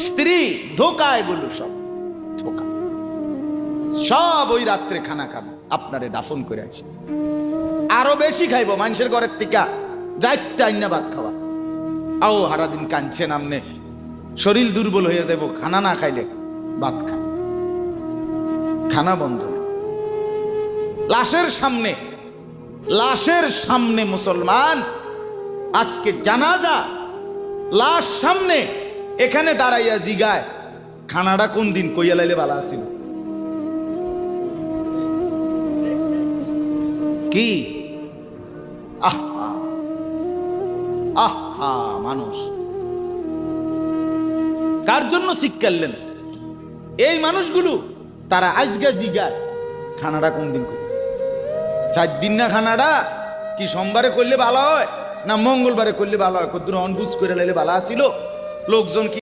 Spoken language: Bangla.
স্ত্রী ধোকা, এগুলো সব ধোকা। সব ওই রাত্রে খানা খাবে, আপনারে দাফন করে আসে। আরো বেশি খাইব মানুষের ঘরের থেকে, যাইতে আইনা ভাত খাওয়া। আও সারাদিন কাঁদছে নামনে, শরীর দুর্বল হয়ে যাব খানা না খাইলে। ভাত খা, খানা বন্ধ। লাশের সামনে, লাশের সামনে মুসলমান আজকে জানাজা, লাশ সামনে, এখানে দাঁড়াইয়া জিগায় খানাটা কোন দিন কইয়া লাইলে বালা আছিল। কি আহা আহা, মানুষ কার জন্য শিক্ষালেন? এই মানুষগুলো তারা আজকে জিগায় খানাটা কোন দিন করি। 4 দিন না খানাটা কি সোমবারে করলে ভালো হয় না মঙ্গলবারে করলে ভালো হয়? কদ্দুর অনবুঝ করে লাইলে ভালো আছিল লোকজন কি